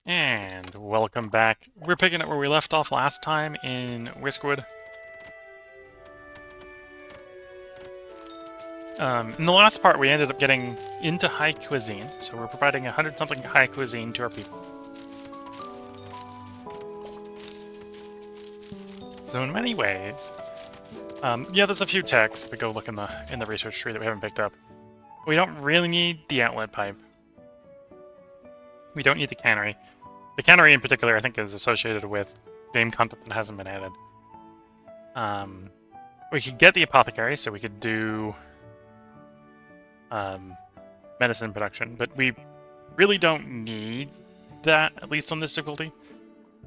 And welcome back. We're picking up where we left off last time in Whiskerwood. In the last part, we ended up getting into high cuisine, so we're providing 100-something high cuisine to our people. So in many ways, yeah, there's a few techs if we go look in the research tree that we haven't picked up. We don't really need the outlet pipe. We don't need the cannery. The cannery in particular, I think, is associated with game content that hasn't been added. We could get the apothecary, so we could do medicine production, but we really don't need that, at least on this difficulty.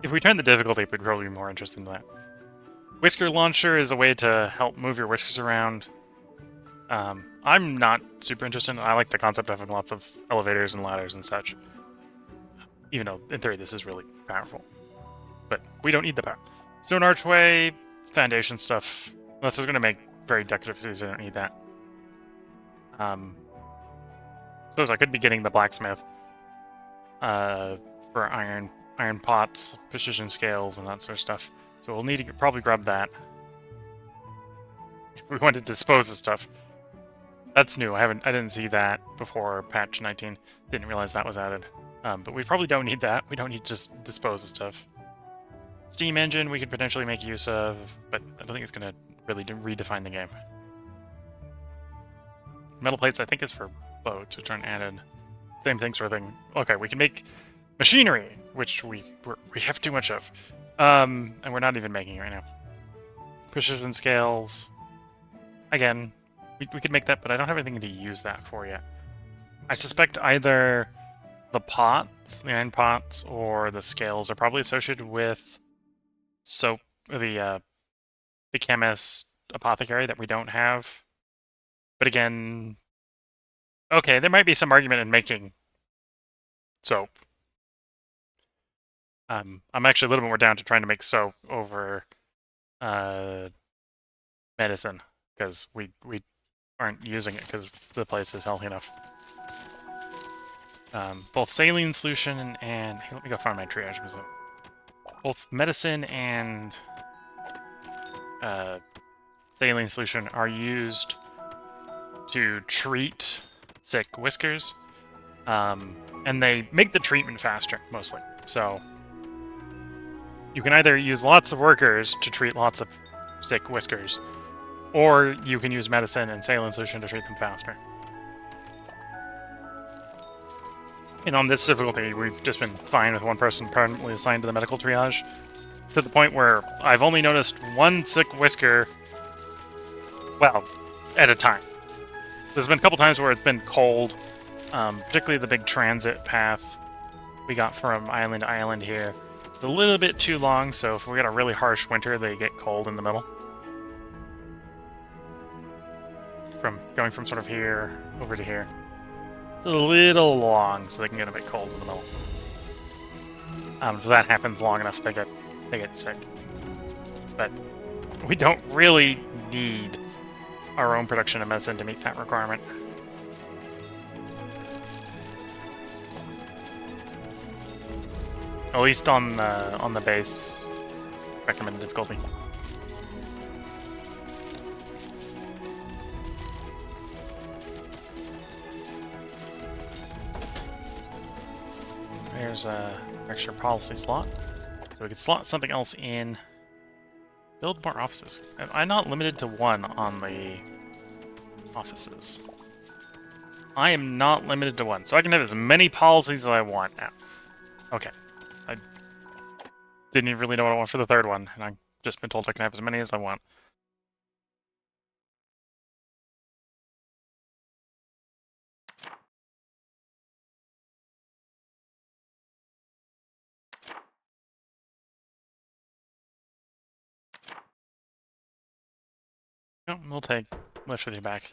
If we turn the difficulty, we'd probably be more interested in that. Whisker launcher is a way to help move your whiskers around. I'm not super interested in it. I like the concept of having lots of elevators and ladders and such. Even though, in theory, this is really powerful. But we don't need the power. Stone archway, foundation stuff. Unless it's going to make very decorative cities, I don't need that. Suppose I could be getting the blacksmith for iron pots, precision scales, and that sort of stuff. So we'll need to probably grab that if we want to dispose of stuff. That's new. I didn't see that before patch 19. Didn't realize that was added. But we probably don't need that. We don't need to just dispose of stuff. Steam engine we could potentially make use of, but I don't think it's going to really redefine the game. Metal plates I think is for boats, which aren't added. Same thing sort of thing. Okay, we can make machinery, which we have too much of. And we're not even making it right now. Precision scales. Again, we could make that, but I don't have anything to use that for yet. I suspect either the pots, the iron pots, or the scales are probably associated with soap, the chemist apothecary that we don't have. But again, okay, there might be some argument in making soap. I'm actually a little bit more down to trying to make soap over medicine, because we aren't using it because the place is healthy enough. Both saline solution and hey, let me go find my triage. Both medicine and saline solution are used to treat sick whiskers, and they make the treatment faster mostly. So you can either use lots of workers to treat lots of sick whiskers, or you can use medicine and saline solution to treat them faster. And on this difficulty, we've just been fine with one person permanently assigned to the medical triage, to the point where I've only noticed one sick whisker, well, at a time. There's been a couple times where it's been cold, particularly the big transit path we got from island to island here. It's a little bit too long, so if we get a really harsh winter, they get cold in the middle. Going from sort of here over to here. It's a little long, so they can get a bit cold in the middle. So that happens long enough, they get sick. But we don't really need our own production of medicine to meet that requirement. At least on the base recommended difficulty. There's a extra policy slot, so we could slot something else in. Build more offices. I'm not limited to one on the offices. I am not limited to one, so I can have as many policies as I want now. Okay. I didn't even really know what I want for the third one, and I've just been told I can have as many as I want. No, we'll take lift with you back.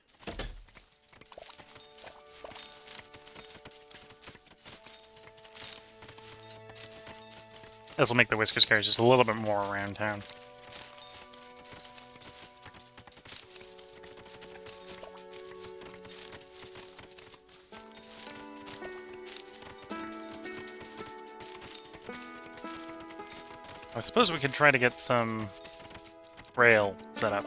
This will make the whiskers carry just a little bit more around town. I suppose we could try to get some rail set up.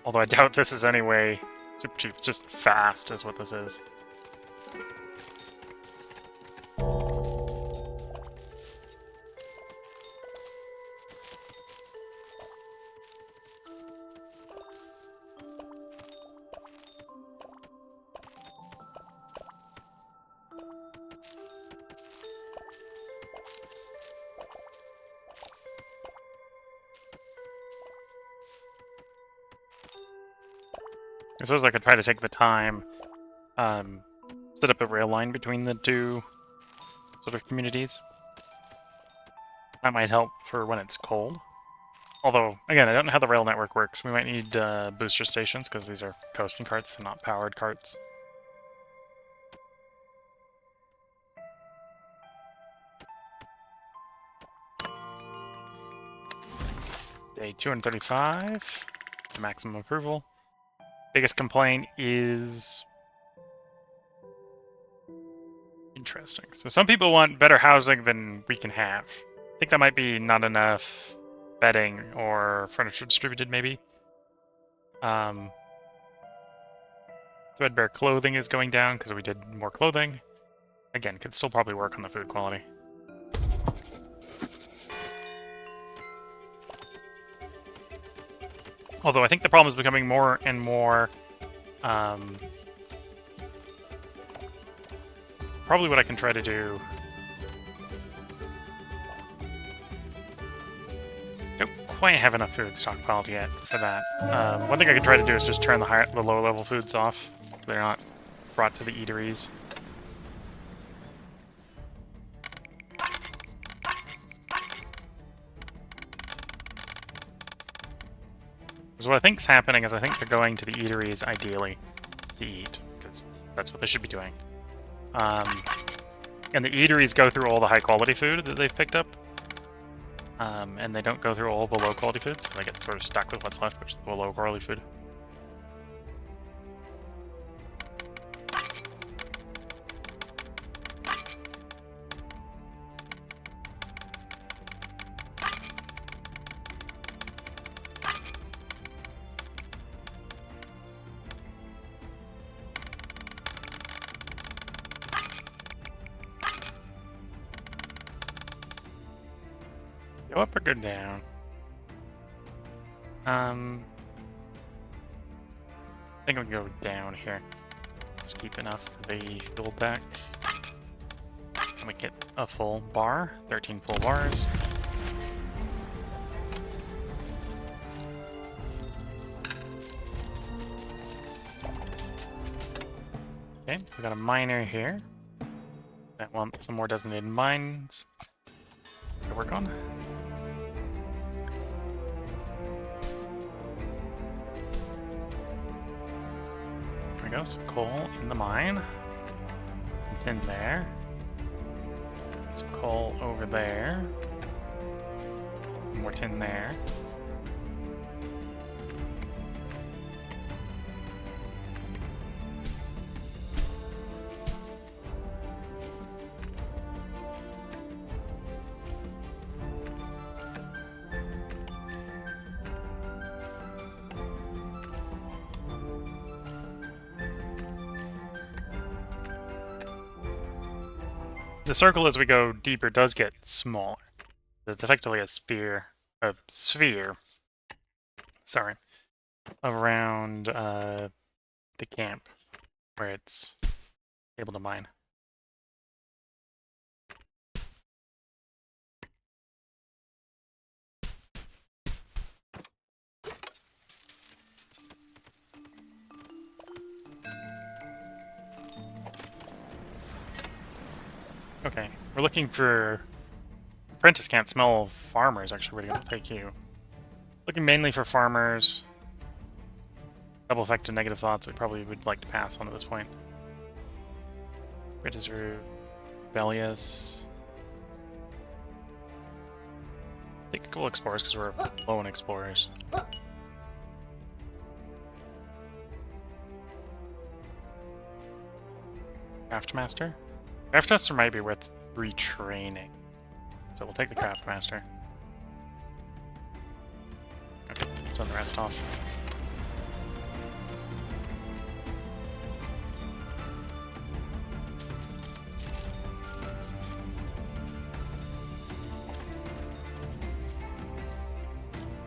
Although I doubt this is anyway super cheap. It's just fast is what this is. I suppose I could try to take the time, set up a rail line between the two sort of communities. That might help for when it's cold. Although, again, I don't know how the rail network works. We might need booster stations, because these are coasting carts and not powered carts. Day 235, to maximum approval. Biggest complaint is... Interesting. So some people want better housing than we can have. I think that might be not enough bedding or furniture distributed, maybe. Threadbare clothing is going down because we did more clothing. Again, could still probably work on the food quality. Although I think the problem is becoming more and more... probably what I can try to do... Don't quite have enough food stockpiled yet for that. One thing I could try to do is just turn the low-level foods off, so they're not brought to the eateries. Because what I think's happening is I think they're going to the eateries, ideally, to eat, because that's what they should be doing. And the eateries go through all the high-quality food that they've picked up, and they don't go through all the low-quality food, so they get sort of stuck with what's left, which is the low-quality food. Go up or go down? I think we can go down here. Just keep enough for the fuel back. And we get a full bar, 13 full bars. Okay, we got a miner here that wants some more designated mines to work on. There we go, some coal in the mine. Some tin there. Some coal over there. Some more tin there. The circle as we go deeper does get smaller. It's effectively a sphere, sorry, around the camp where it's able to mine. Okay, we're looking for... Apprentice can't smell farmers, actually. Where are going to take you? Looking mainly for farmers. Double effect and negative thoughts we probably would like to pass on at this point. Apprentice rebellious. Take a couple explorers because we're low on explorers. Craftmaster? Craftmaster might be worth retraining. So we'll take the Craftmaster. Okay, send the rest off.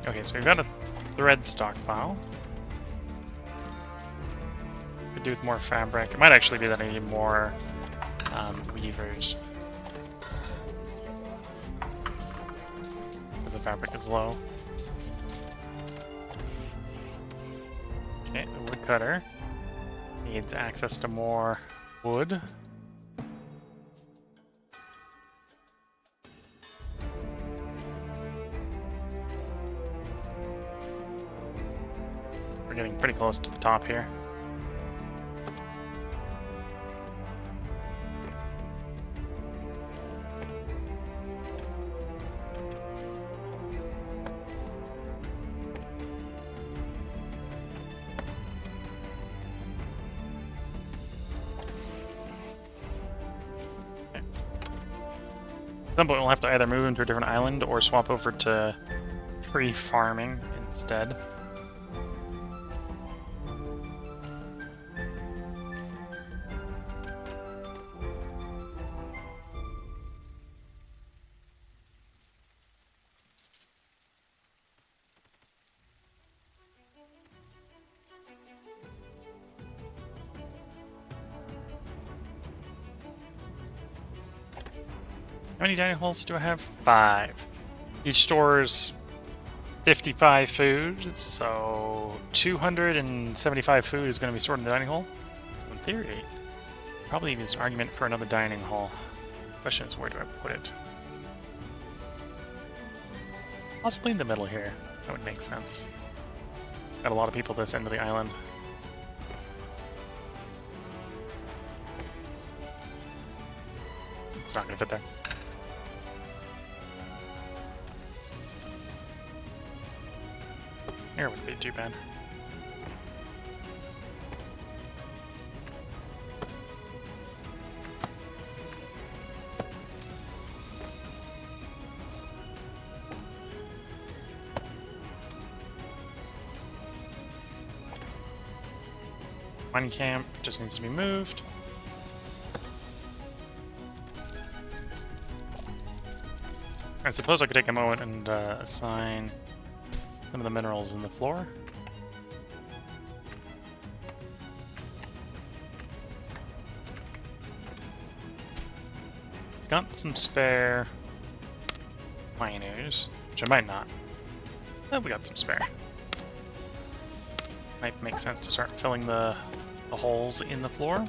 Okay, so we've got a thread stockpile. Could do with more fabric. It might actually be that I need more weavers. Because the fabric is low. Okay, the woodcutter needs access to more wood. We're getting pretty close to the top here. Okay. At some point we'll have to either move into a different island or swap over to tree farming instead. How many dining halls do I have? 5. Each stores 55 food, so 275 food is going to be stored in the dining hall. So in theory, probably is an argument for another dining hall. Question is, where do I put it? Possibly in the middle here. That would make sense. Got a lot of people this end of the island. It's not going to fit there. Here wouldn't be too bad. Mining camp just needs to be moved. I suppose I could take a moment and assign some of the minerals in the floor. Got some spare miners, which I might not. But we got some spare. Might make sense to start filling the holes in the floor.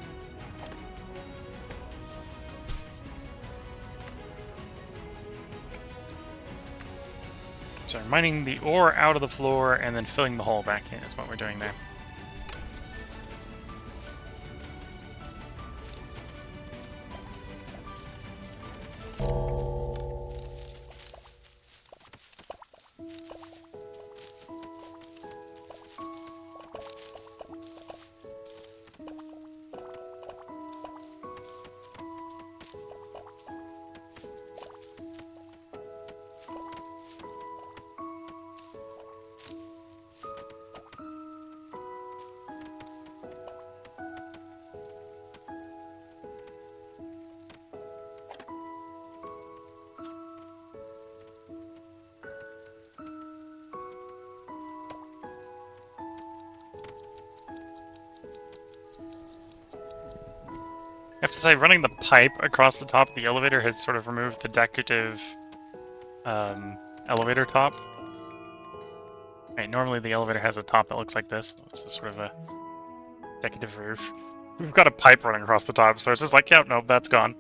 So mining the ore out of the floor and then filling the hole back in is what we're doing there. I have to say, running the pipe across the top of the elevator has sort of removed the decorative elevator top. Right, normally the elevator has a top that looks like this. It's sort of a decorative roof. We've got a pipe running across the top, so it's just like, yep, nope, that's gone.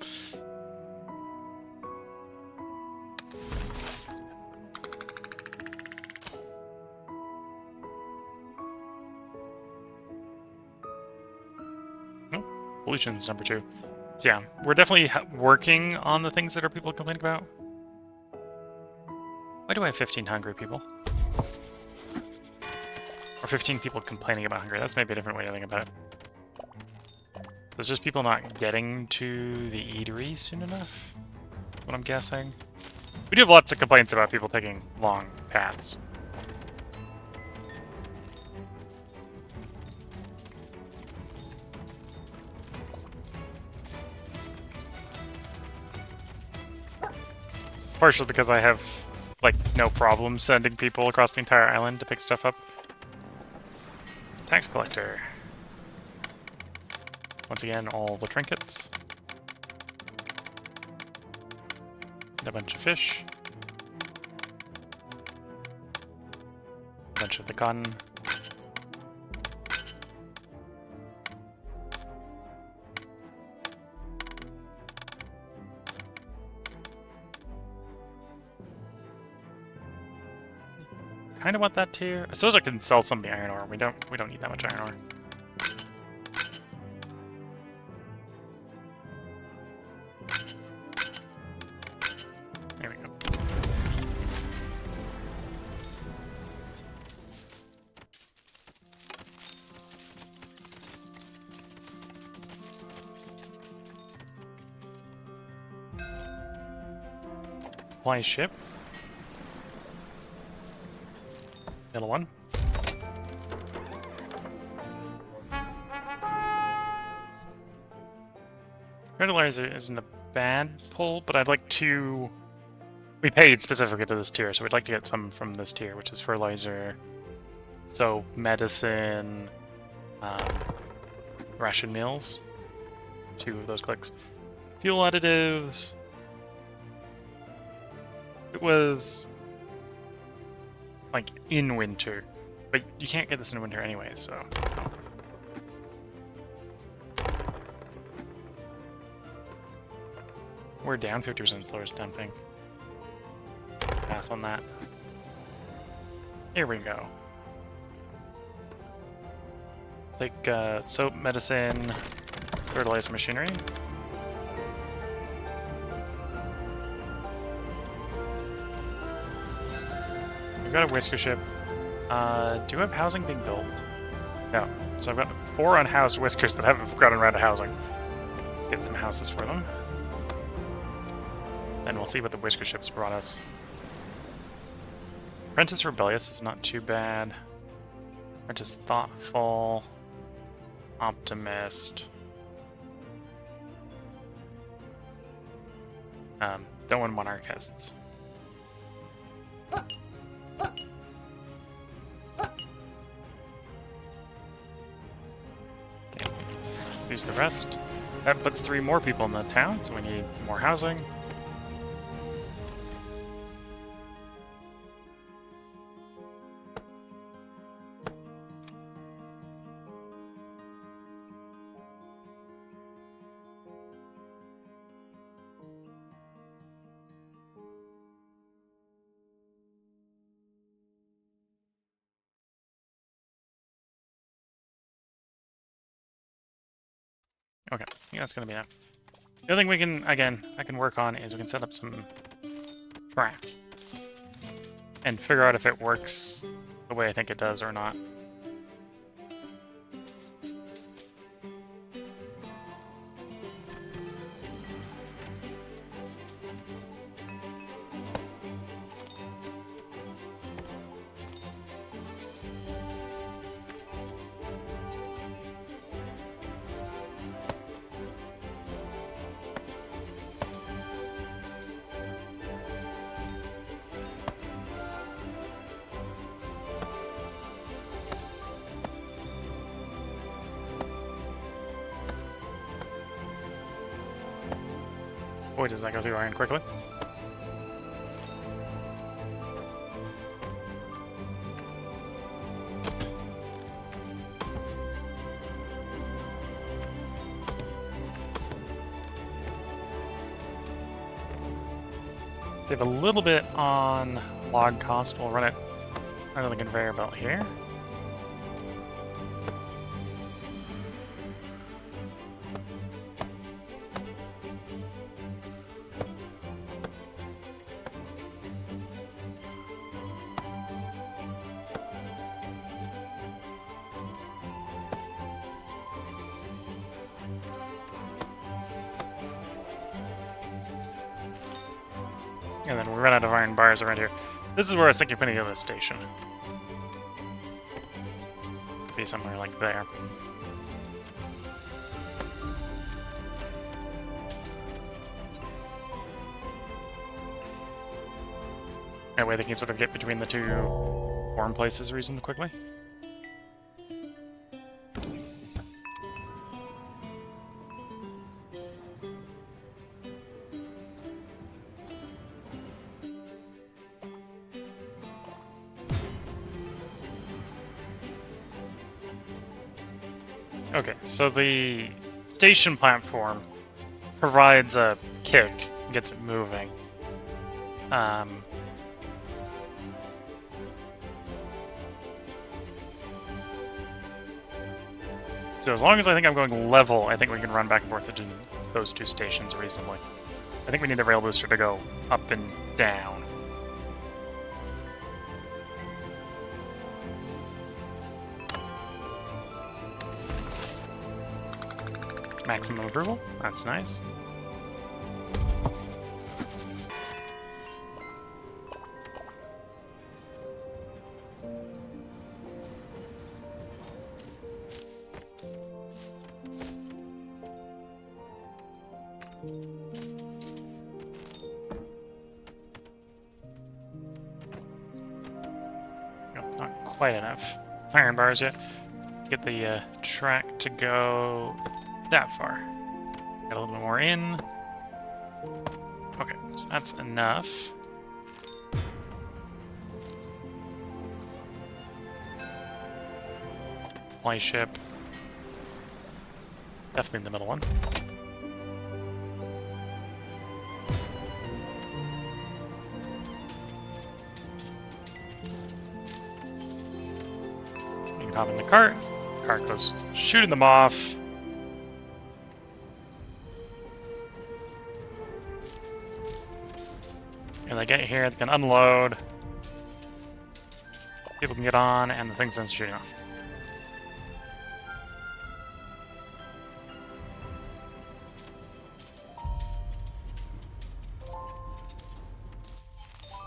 Pollution's number 2. So yeah, we're definitely working on the things that are people complaining about. Why do I have 15 hungry people? Or 15 people complaining about hunger. That's maybe a different way to think about it. So it's just people not getting to the eatery soon enough? That's what I'm guessing. We do have lots of complaints about people taking long paths. partially because I have, like, no problem sending people across the entire island to pick stuff up. Tax collector. Once again, all the trinkets. And a bunch of fish. A bunch of the cotton. Kind of want that tier. I suppose I can sell some of the iron ore. We don't need that much iron ore. There we go. Supply ship. Middle one. Fertilizer isn't a bad pull, but I'd like to... We paid specifically to this tier, so we'd like to get some from this tier, which is fertilizer, soap, medicine, ration meals. 2 of those clicks. Fuel additives. It was... like, in winter. But you can't get this in winter anyway, so... We're down 50% slower stamping. Pass on that. Here we go. Take soap, medicine, fertilizer machinery. We've got a whisker ship. Do you have housing being built? No. So I've got 4 unhoused whiskers that haven't gotten around to housing. Let's get some houses for them. Then we'll see what the whisker ships brought us. Apprentice Rebellious is not too bad. Apprentice Thoughtful. Optimist. Don't want monarchists. Use the rest. That puts 3 more people in the town, so we need more housing. Okay, I think that's gonna be enough. The other thing we can, again, I can work on is we can set up some track and figure out if it works the way I think it does or not. Boy, does that go through iron quickly. Save a little bit on log cost. We'll run it under the conveyor belt here. And then we run out of iron bars around here. This is where I was thinking of putting this station. Be somewhere like there. That way they can sort of get between the two warm places reasonably quickly. Okay, so the station platform provides a kick, gets it moving. So as long as I think I'm going level, I think we can run back and forth between those two stations reasonably. I think we need the rail booster to go up and down. Maximum approval, that's nice. Nope, not quite enough iron bars yet. Get the track to go that far. Get a little bit more in. Okay, so that's enough. Fly ship. Definitely in the middle one. You can hop in the cart. The cart goes shooting them off. And they get here, they can unload. People can get on, and the thing's then shooting off.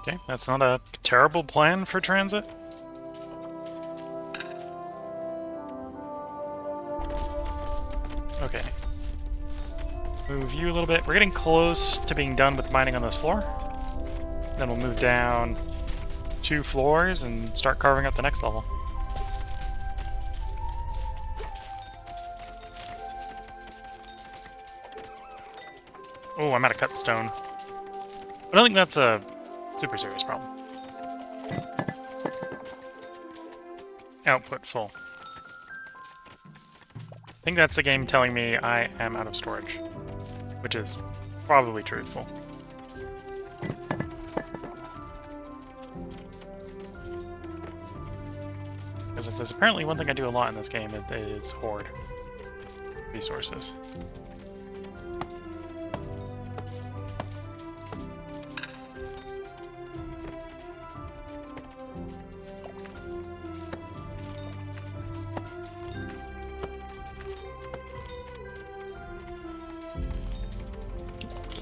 Okay, that's not a terrible plan for transit. Okay. Move you a little bit. We're getting close to being done with mining on this floor. Then we'll move down 2 floors and start carving up the next level. Oh, I'm out of cut stone. I don't think that's a super serious problem. Output full. I think that's the game telling me I am out of storage, which is probably truthful. Because if there's apparently one thing I do a lot in this game, it is hoard resources.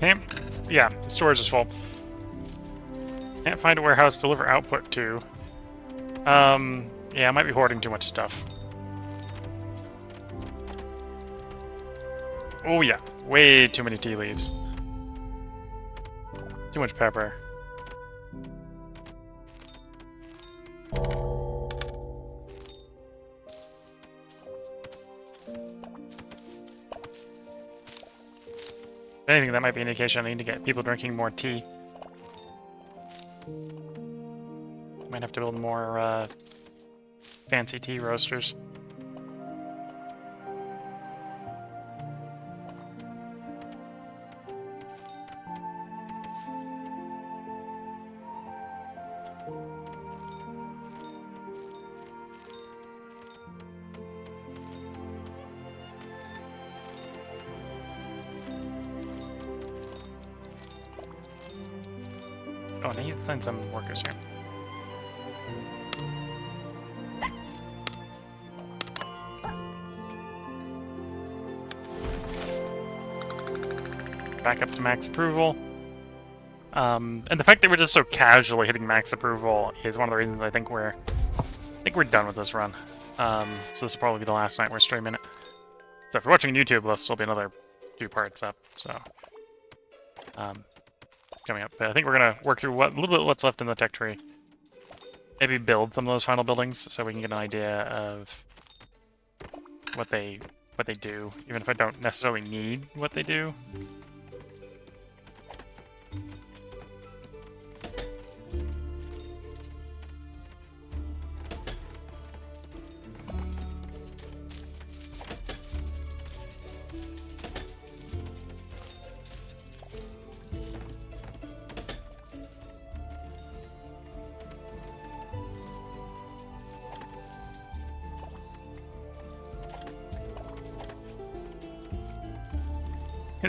Can't... yeah, the storage is full. Can't find a warehouse to deliver output to. Yeah, I might be hoarding too much stuff. Oh yeah, way too many tea leaves. Too much pepper. If anything, that might be an indication I need to get people drinking more tea. Might have to build more, fancy tea roasters. Oh, I need to send some workers here. Back up to max approval. And the fact that we're just so casually hitting max approval is one of the reasons I think we're done with this run. So this will probably be the last night we're streaming it. So if you're watching YouTube, there'll still be another 2 parts up. So coming up. But I think we're gonna work through a little bit what's left in the tech tree. Maybe build some of those final buildings so we can get an idea of what they do, even if I don't necessarily need what they do.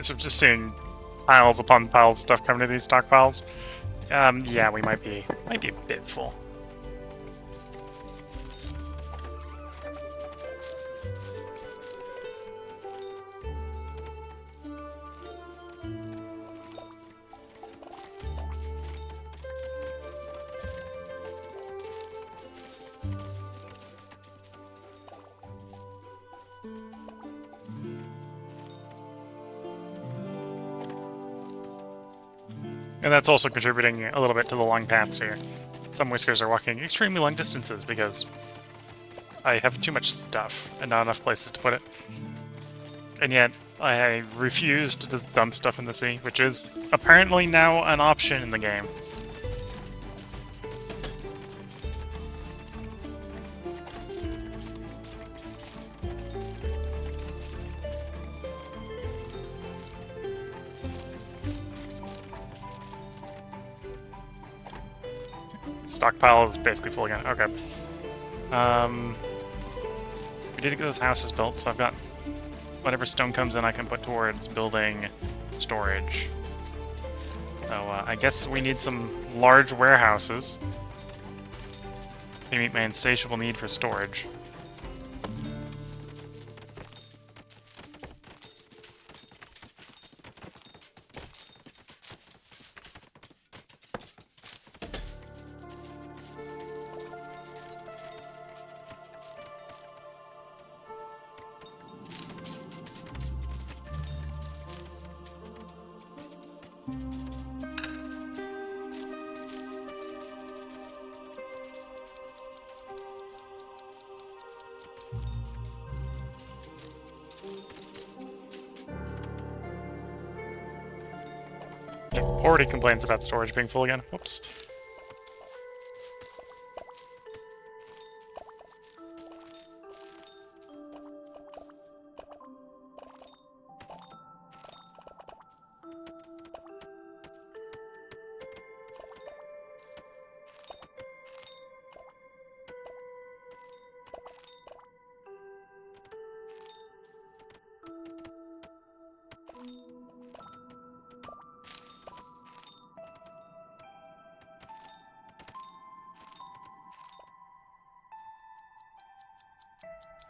So I'm just seeing piles upon piles of stuff coming to these stockpiles. Yeah, we might be a bit full. And that's also contributing a little bit to the long paths here. Some whiskers are walking extremely long distances because I have too much stuff and not enough places to put it. And yet, I refuse to just dump stuff in the sea, which is apparently now an option in the game. Stockpile is basically full again. Okay. We did get those houses built, so I've got whatever stone comes in I can put towards building storage. So I guess we need some large warehouses to meet my insatiable need for storage. Already complains about storage being full again. Whoops.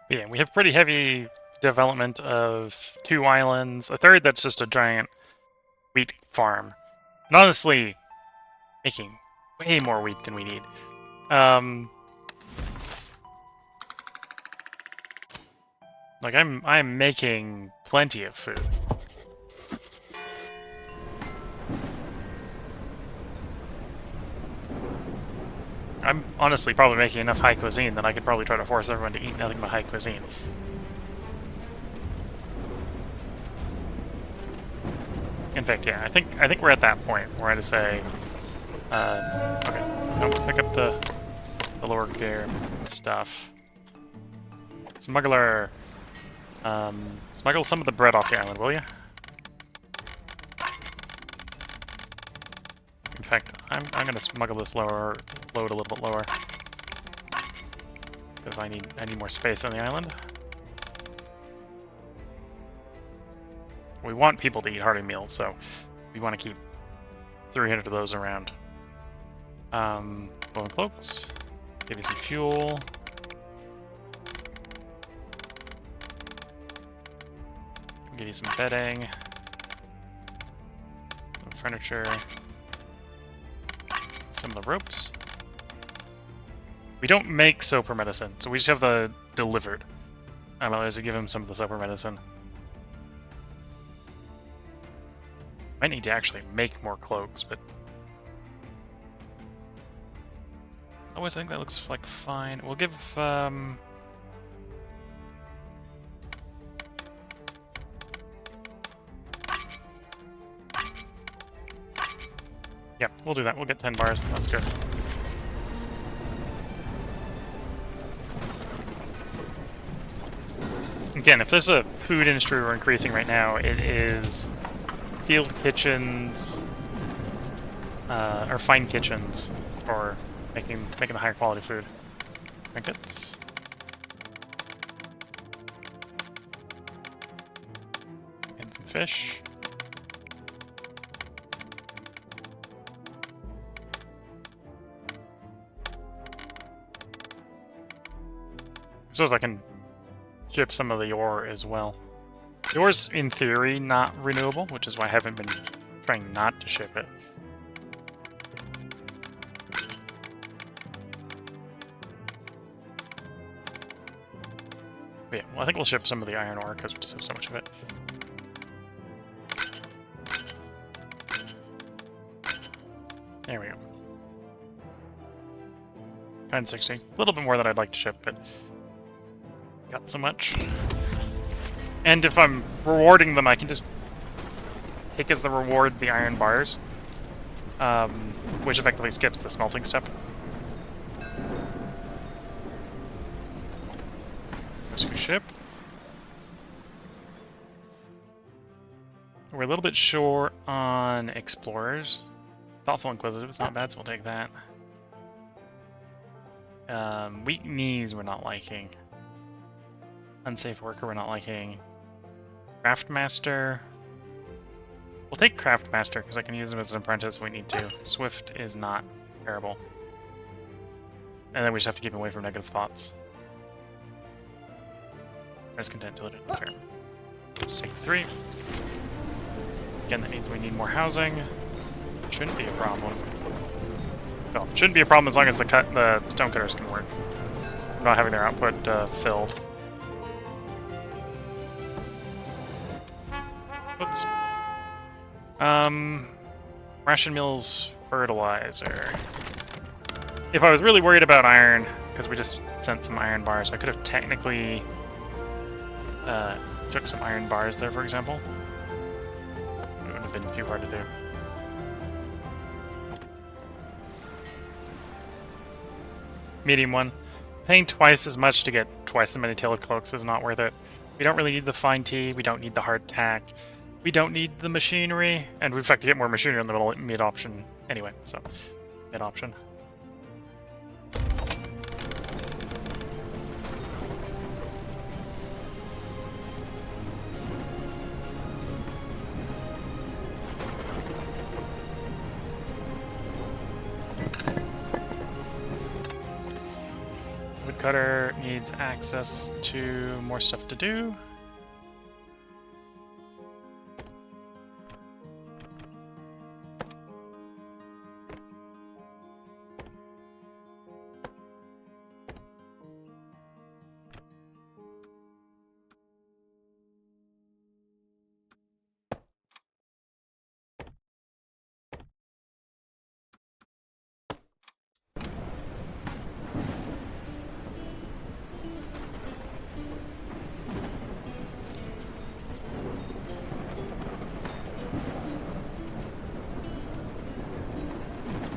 But yeah, we have pretty heavy development of 2 islands, a third that's just a giant wheat farm. And honestly, making way more wheat than we need. Like I'm making plenty of food. I'm honestly probably making enough high cuisine that I could probably try to force everyone to eat nothing but high cuisine. In fact, yeah, I think we're at that point where I just say, okay, no, pick up the lower gear stuff. Smuggler, smuggle some of the bread off the island, will you? In fact, I'm gonna smuggle this load a little bit lower because I need more space on the island. We want people to eat hearty meals, so we want to keep 300 of those around. Bone cloaks, give you some fuel. Give you some bedding, some furniture, some of the ropes. We don't make soap or medicine, so we just have the delivered. I'm allowed to give him some of the soap or medicine. Might need to actually make more cloaks, but otherwise I think that looks like fine. We'll give yeah, we'll do that. We'll get 10 bars. That's good. Again, if there's a food industry we're increasing right now, it is field kitchens or fine kitchens for making the higher quality food. Trinkets. And some fish. So I can ship some of the ore as well. The ore's, in theory, not renewable, which is why I haven't been trying not to ship it. But yeah, well, I think we'll ship some of the iron ore because we just have so much of it. There we go. 960. A little bit more than I'd like to ship, but got so much. And if I'm rewarding them, I can just take as the reward the iron bars, which effectively skips the smelting step. So we ship. We're a little bit short on explorers. Thoughtful Inquisitive is not bad, so we'll take that. Weak knees we're not liking. Unsafe worker we're not liking. Craftmaster. We'll take Craftmaster because I can use him as an apprentice if we need to. Swift is not terrible. And then we just have to keep him away from negative thoughts. Discontent, diligent, sure. Just take 3. Again, that means we need more housing. Shouldn't be a problem. Well, shouldn't be a problem as long as the stonecutters can work. Not having their output filled. Oops. Ration mills fertilizer. If I was really worried about iron, because we just sent some iron bars, I could have technically took some iron bars there, for example. It would have been too hard to do. Medium one. Paying twice as much to get twice as many tailored cloaks is not worth it. We don't really need the fine tea, we don't need the hard tack, we don't need the machinery, and we in fact get more machinery in the mid option anyway, so mid option. Woodcutter needs access to more stuff to do.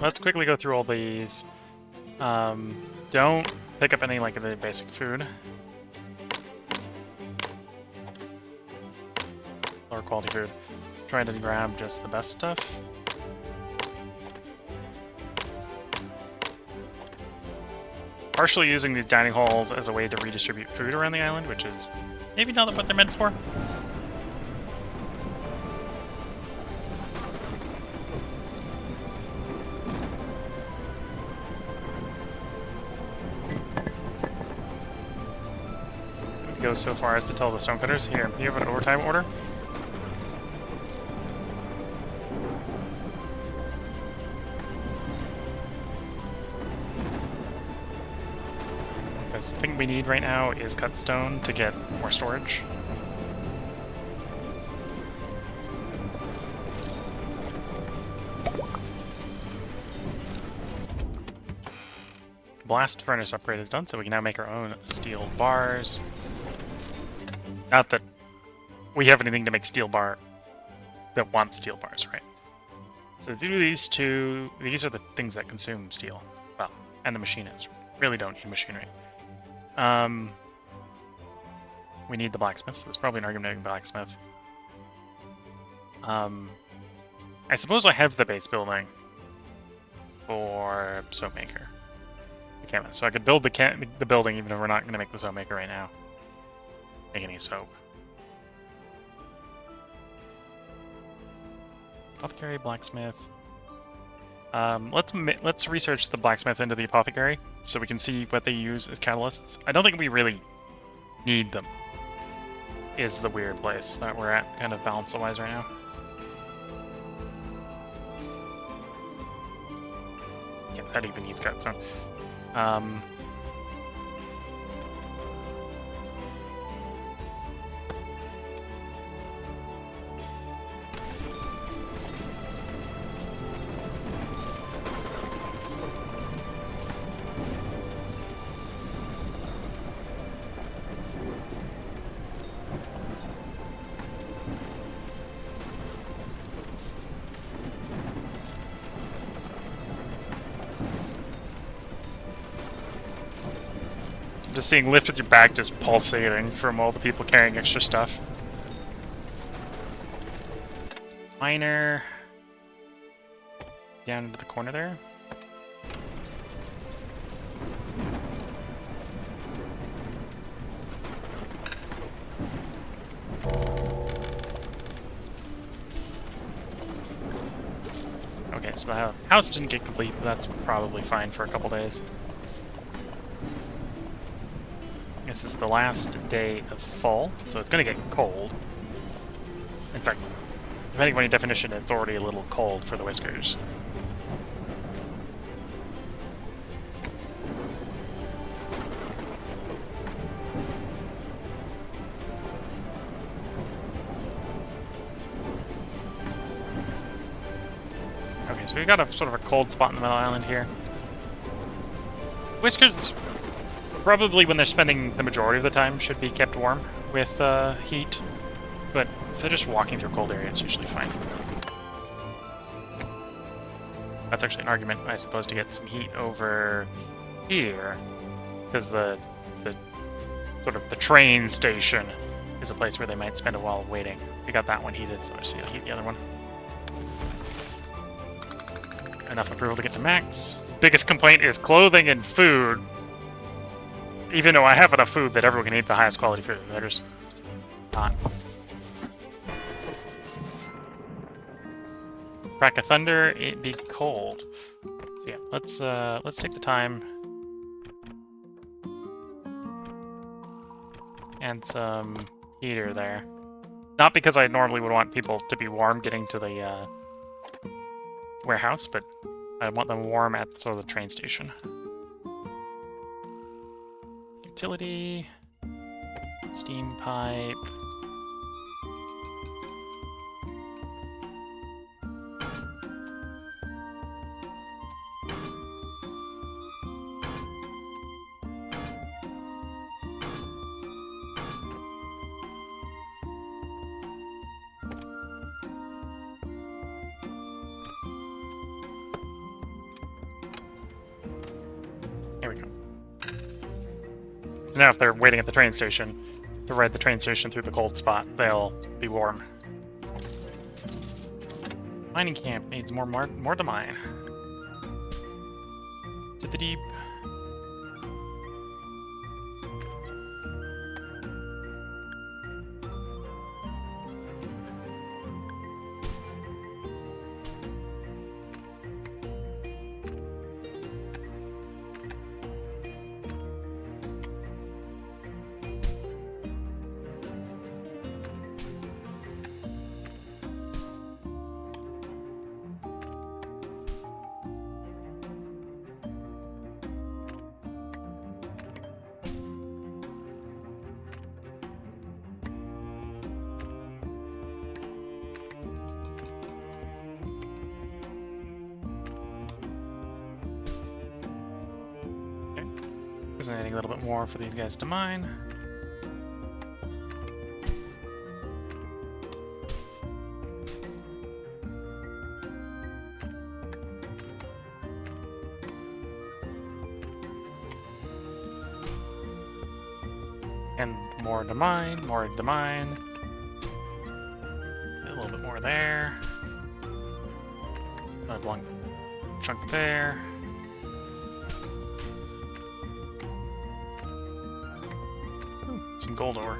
Let's quickly go through all these. Don't pick up any, like, of the basic food. Lower quality food. Try to grab just the best stuff. Partially using these dining halls as a way to redistribute food around the island, which is maybe not what they're meant for. Go so far as to tell the stonecutters, here, you have an overtime order? Because the thing we need right now is cut stone to get more storage. blast furnace upgrade is done, so we can now make our own steel bars. Not that we have anything to make steel bar that wants steel bars, right? So through these two, these are the things that consume steel. Well, and the machinists really don't need machinery. We need the blacksmith, so there's probably an argument to blacksmith. I suppose I have the base building for soap maker. The chemist. So I could build the building even if we're not going to make the soap maker right now. Make any soap. Apothecary, blacksmith. Let's research the blacksmith into the apothecary so we can see what they use as catalysts. I don't think we really need them. Is the weird place that we're at, kind of balance-wise right now. Yeah, that even needs cut zone. Just seeing lift with your back just pulsating from all the people carrying extra stuff. Miner. Down into the corner there. Okay, so the house didn't get complete, but that's probably fine for a couple days. This is the last day of fall, so it's going to get cold. In fact, depending on your definition, it's already a little cold for the Whiskers. Okay, so we've got a sort of a cold spot in the middle island here. Whiskers, probably when they're spending the majority of the time, should be kept warm with heat, but if they're just walking through a cold area, it's usually fine. That's actually an argument, I suppose, to get some heat over here, because the sort of the train station is a place where they might spend a while waiting. We got that one heated, so I just need to heat the other one. Enough approval to get to max. The biggest complaint is clothing and food. Even though I have enough food that everyone can eat the highest quality food, they're just not. Crack of thunder, it be cold. So yeah, let's take the time and some heater there. Not because I normally would want people to be warm getting to the warehouse, but I want them warm at sort of the train station. Utility, steam pipe. Here we go. So now if they're waiting at the train station to ride the train station through the cold spot, they'll be warm. Mining camp needs more to mine. To the deep. Designating a little bit more for these guys to mine. And more to mine, more to mine. A little bit more there. Another long chunk there. Ooh, some gold ore.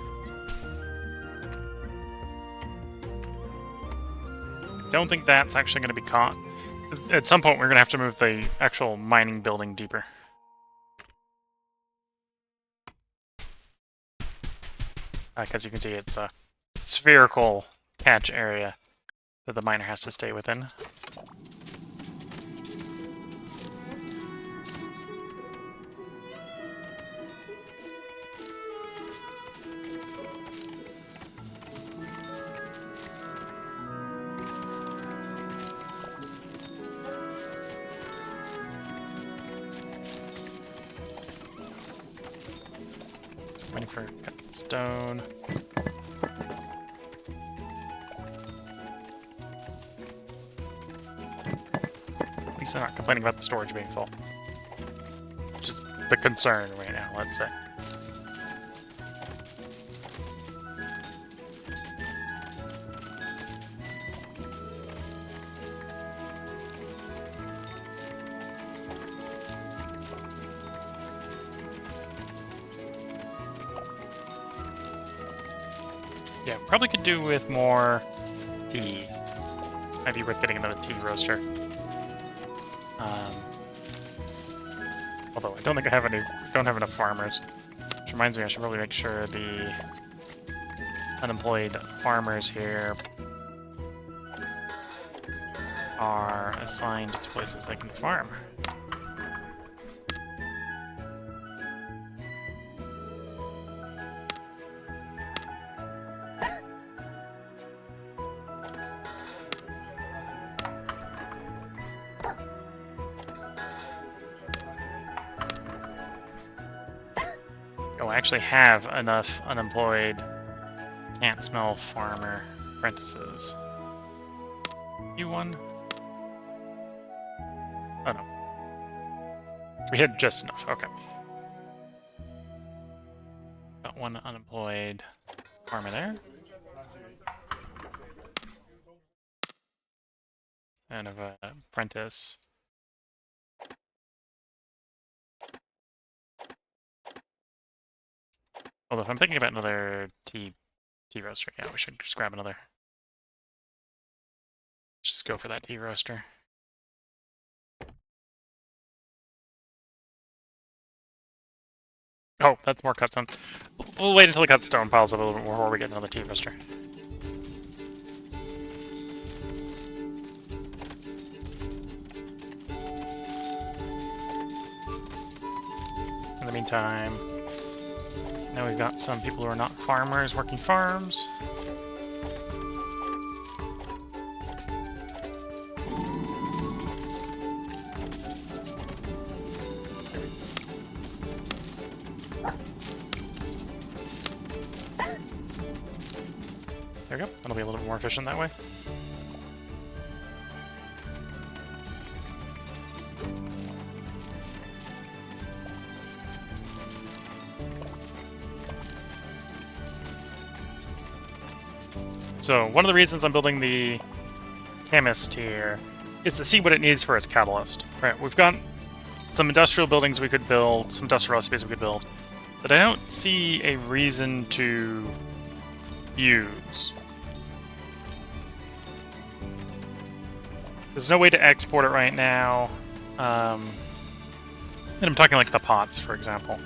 Don't think that's actually going to be caught. At some point, we're going to have to move the actual mining building deeper. Because you can see it's a spherical catch area that the miner has to stay within. So waiting for cut stone. At least they're not complaining about the storage being full. Which is the concern right now, let's say. Yeah, probably could do with more tea. Might be worth getting another tea roaster. Although I don't think I have don't have enough farmers. Which reminds me, I should probably make sure the unemployed farmers here are assigned to places they can farm. Oh, I actually have enough unemployed can't smell farmer apprentices. You one? Oh no. We had just enough, okay. Got one unemployed farmer there. And of an apprentice. Although if I'm thinking about another tea roaster, yeah, we should just grab another. Just go for that tea roaster. Oh, that's more cut stone. We'll wait until the cut stone piles up a little bit more before we get another tea roaster. In the meantime, now we've got some people who are not farmers working farms. There we go. That'll be a little bit more efficient that way. So one of the reasons I'm building the chemist here is to see what it needs for its catalyst. Right, we've got some industrial buildings we could build, some industrial recipes we could build, but I don't see a reason to use. There's no way to export it right now. And I'm talking like the pots, for example.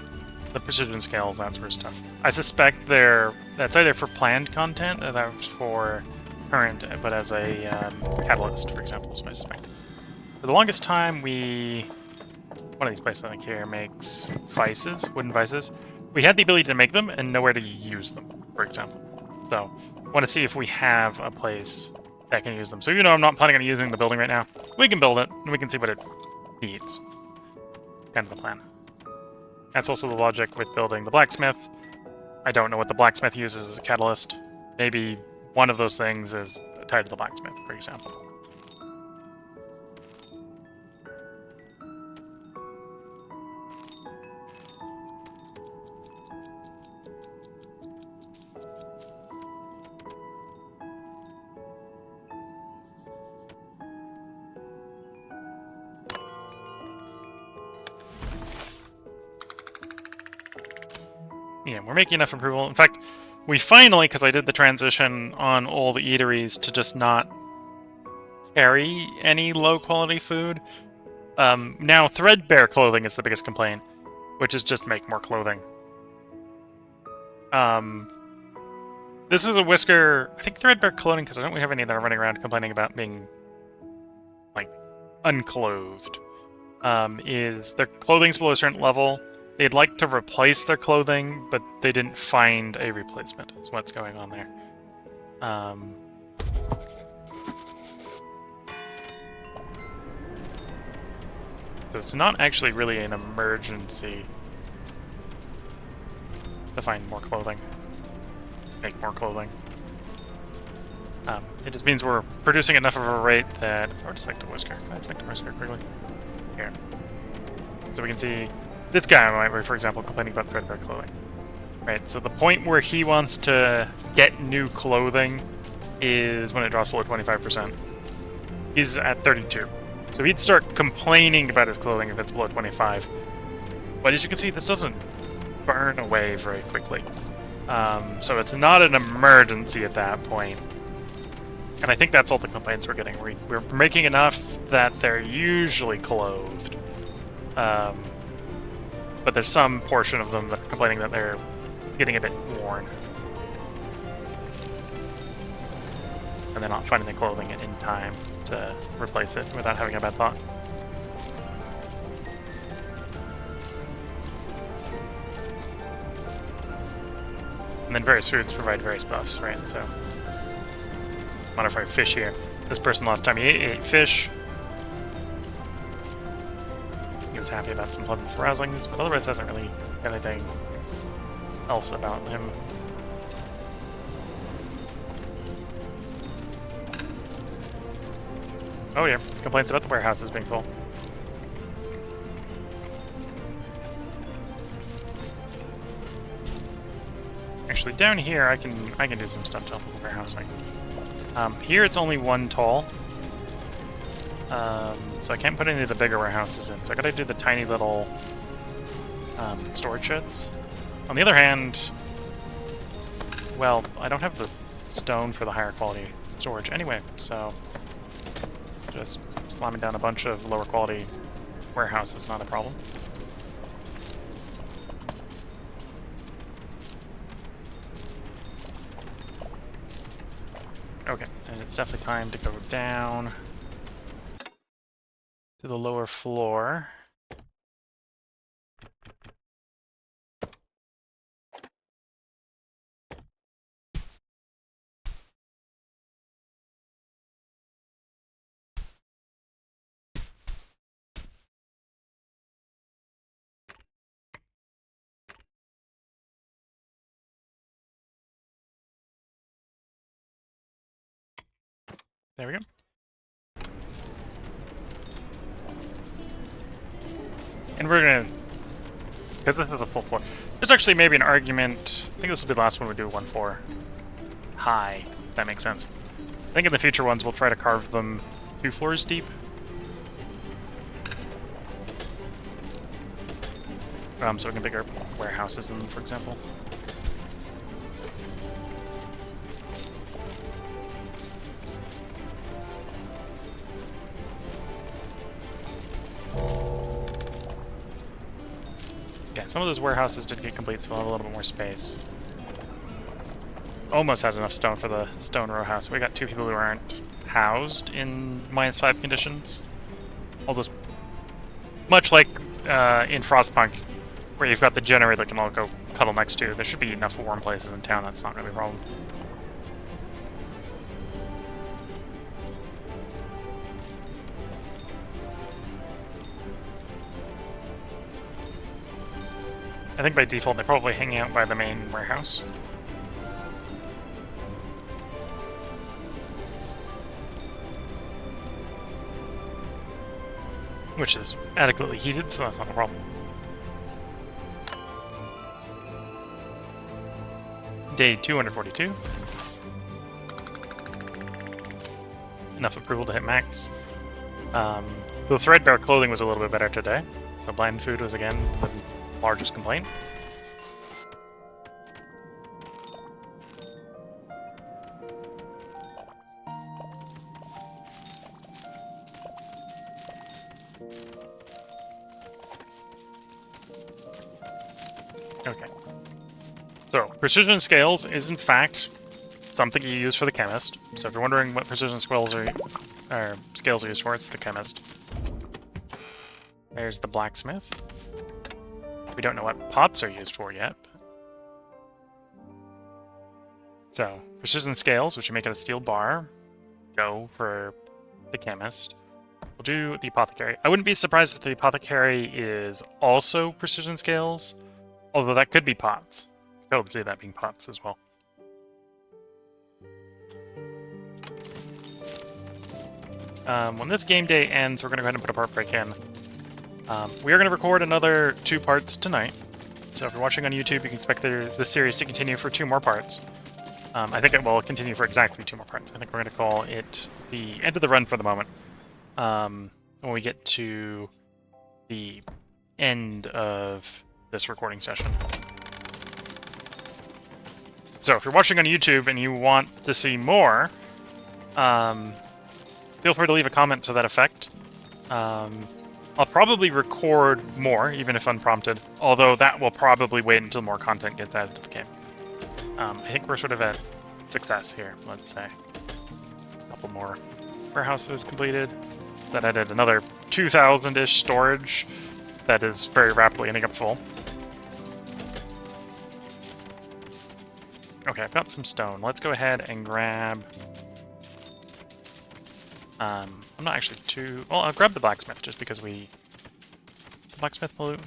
The precision scales, that sort of stuff. I suspect that's either for planned content or that's for current, but as a catalyst, for example, is my suspect. For the longest time, one of these places I think here makes vices, wooden vices. We had the ability to make them and nowhere to use them, for example. So, I want to see if we have a place that can use them. So even though I'm not planning on using the building right now, we can build it and we can see what it needs. It's kind of the plan. That's also the logic with building the blacksmith. I don't know what the blacksmith uses as a catalyst. Maybe one of those things is tied to the blacksmith, for example. Yeah, we're making enough approval. In fact, we finally, because I did the transition on all the eateries to just not carry any low-quality food. Now, threadbare clothing is the biggest complaint, which is just make more clothing. This is a Whisker... I think threadbare clothing, because I don't really have any that are running around complaining about being, like, unclothed. Is their clothing's below a certain level. They'd like to replace their clothing, but they didn't find a replacement, is what's going on there. So it's not actually really an emergency to find more clothing. Make more clothing. It just means we're producing enough of a rate that... If I were to select a Whisker, can I select a Whisker quickly? Here. So we can see... This guy might be, for example, complaining about threadbare clothing. Right, so the point where he wants to get new clothing is when it drops below 25%. He's at 32. So he'd start complaining about his clothing if it's below 25. But as you can see, this doesn't burn away very quickly. So it's not an emergency at that point. And I think that's all the complaints we're getting. We're making enough that they're usually clothed. But there's some portion of them that are complaining that it's getting a bit worn. And they're not finding the clothing in time to replace it without having a bad thought. And then various foods provide various buffs, right? So, modified fish here. This person last time he ate fish. He was happy about some pleasant surroundings, but otherwise doesn't really have anything else about him. Oh yeah, complaints about the warehouses being full. Actually, down here I can do some stuff to help with the warehousing. Here it's only one tall, so I can't put any of the bigger warehouses in. So I gotta do the tiny little storage sheds. On the other hand, well, I don't have the stone for the higher quality storage anyway, so just slamming down a bunch of lower quality warehouses is not a problem. Okay, and it's definitely time to go down to the lower floor. There we go. And we're gonna, because this is a full floor, there's actually maybe an argument, I think this will be the last one we do 1-4 high, if that makes sense. I think in the future ones we'll try to carve them 2 floors deep. So we can bigger warehouses in them, for example. Yeah, some of those warehouses did get complete, so we'll have a little bit more space. Almost had enough stone for the stone row house. We got 2 people who aren't housed in -5 conditions. All those, much like in Frostpunk, where you've got the generator that can all go cuddle next to. There should be enough warm places in town. That's not going to be a problem. I think by default they're probably hanging out by the main warehouse. Which is adequately heated, so that's not a problem. Day 242. Enough approval to hit max. The threadbare clothing was a little bit better today, so bland food was again the largest complaint. Okay. So, precision scales is in fact something you use for the chemist. So if you're wondering what precision scales are used for, it's the chemist. There's the blacksmith. We don't know what pots are used for yet. So, precision scales, which you make out of steel bar, go for the chemist. We'll do the apothecary. I wouldn't be surprised if the apothecary is also precision scales, although that could be pots. I would see that being pots as well. When this game day ends, we're going to go ahead and put a part break in. We are going to record another 2 parts tonight. So if you're watching on YouTube, you can expect the series to continue for 2 more parts. I think it will continue for exactly 2 more parts. I think we're going to call it the end of the run for the moment. When we get to the end of this recording session. So if you're watching on YouTube and you want to see more, feel free to leave a comment to that effect. I'll probably record more, even if unprompted, although that will probably wait until more content gets added to the game. I think we're sort of at success here, let's say. A couple more warehouses completed. That added another 2,000-ish storage that is very rapidly ending up full. Okay, I've got some stone. Let's go ahead and grab... I'm not actually too... Well, I'll grab the blacksmith just because we... Does the blacksmith pollute?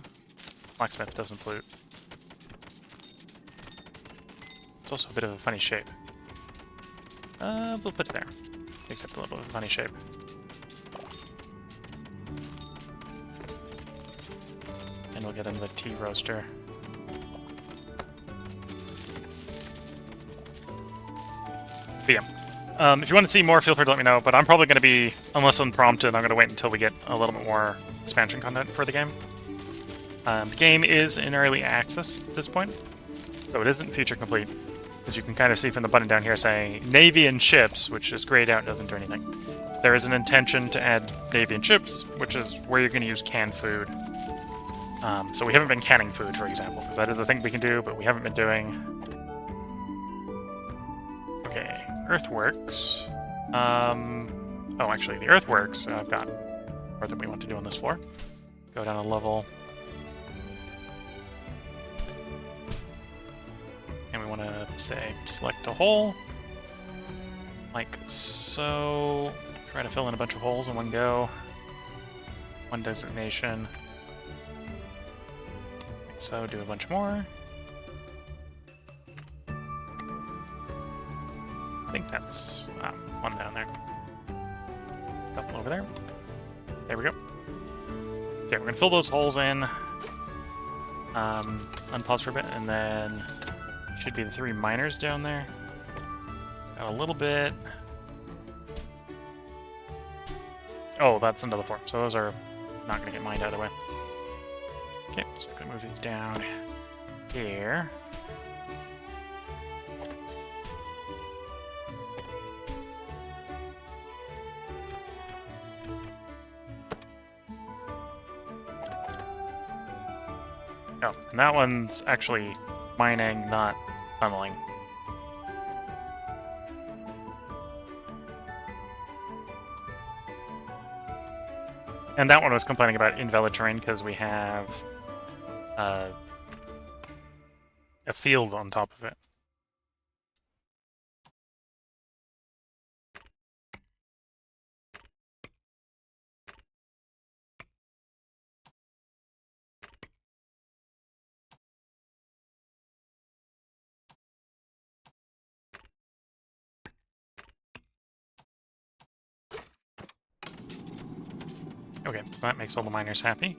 Blacksmith doesn't pollute. It's also a bit of a funny shape. We'll put it there. Except a little bit of a funny shape. And we'll get into the tea roaster. But yeah. If you want to see more, feel free to let me know, but I'm probably going to be, unless unprompted, I'm going to wait until we get a little bit more expansion content for the game. The game is in early access at this point, so it isn't feature complete, as you can kind of see from the button down here saying Navy and Ships, which is grayed out and doesn't do anything. There is an intention to add Navy and Ships, which is where you're going to use canned food. So we haven't been canning food, for example, because that is a thing we can do, but we haven't been doing. Okay, earthworks. Oh, actually, the earthworks, I've got more that we want to do on this floor. Go down a level. And we want to, say, select a hole. Like so. Try to fill in a bunch of holes in one go. One designation. Like so, do a bunch more. I think that's one down there. Couple over there. There we go. So yeah, we're gonna fill those holes in. Unpause for a bit, and then should be the 3 miners down there. Got a little bit. Oh, that's another 4. So those are not gonna get mined out of the way. Okay, so I'm gonna move these down here. Oh, and that one's actually mining, not tunneling. And that one was complaining about invalid terrain because we have a field on top of it. Okay, so that makes all the miners happy.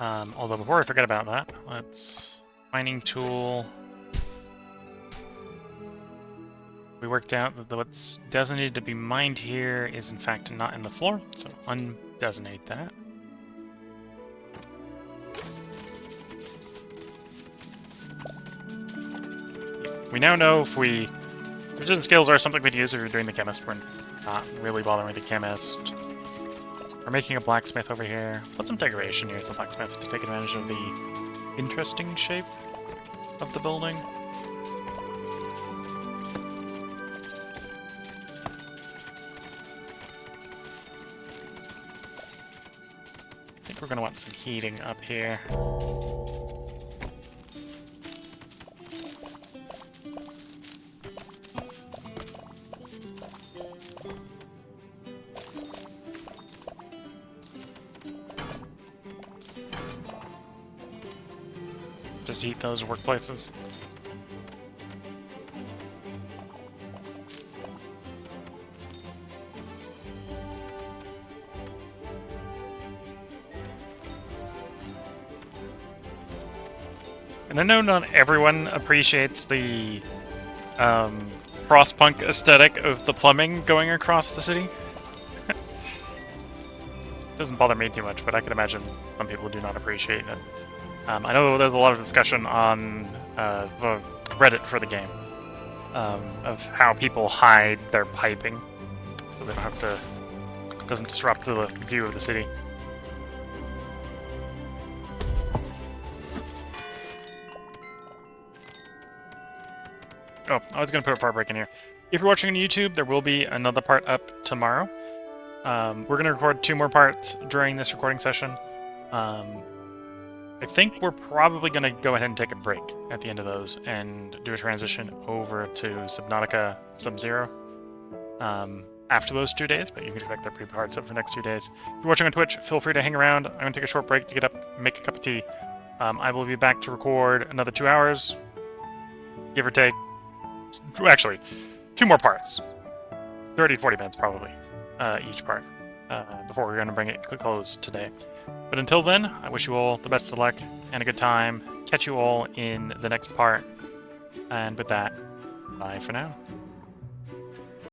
Although before I forget about that, let's... Mining tool... We worked out that what's designated to be mined here is in fact not in the floor, so undesignate that. We now know if we... Precision skills are something we'd use if you're doing the chemist. We're not really bothering with the chemist. We're making a blacksmith over here. Put some decoration here to the blacksmith to take advantage of the interesting shape of the building. I think we're going to want some heating up here. Just heat those workplaces. And I know not everyone appreciates the Frostpunk aesthetic of the plumbing going across the city. Doesn't bother me too much, but I can imagine some people do not appreciate it. I know there's a lot of discussion on Reddit for the game of how people hide their piping so they don't have to... It doesn't disrupt the view of the city. Oh, I was going to put a part break in here. If you're watching on YouTube, there will be another part up tomorrow. We're going to record 2 more parts during this recording session. I think we're probably going to go ahead and take a break at the end of those and do a transition over to Subnautica Sub-Zero after those 2 days, but you can expect that pre-parts up for the next 2 days. If you're watching on Twitch, feel free to hang around. I'm going to take a short break to get up, make a cup of tea. I will be back to record another 2 hours, give or take. Actually, 2 more parts. 30 to 40 minutes, probably, each part, before we're going to bring it to close today. But until then, I wish you all the best of luck and a good time. Catch you all in the next part. And with that, bye for now.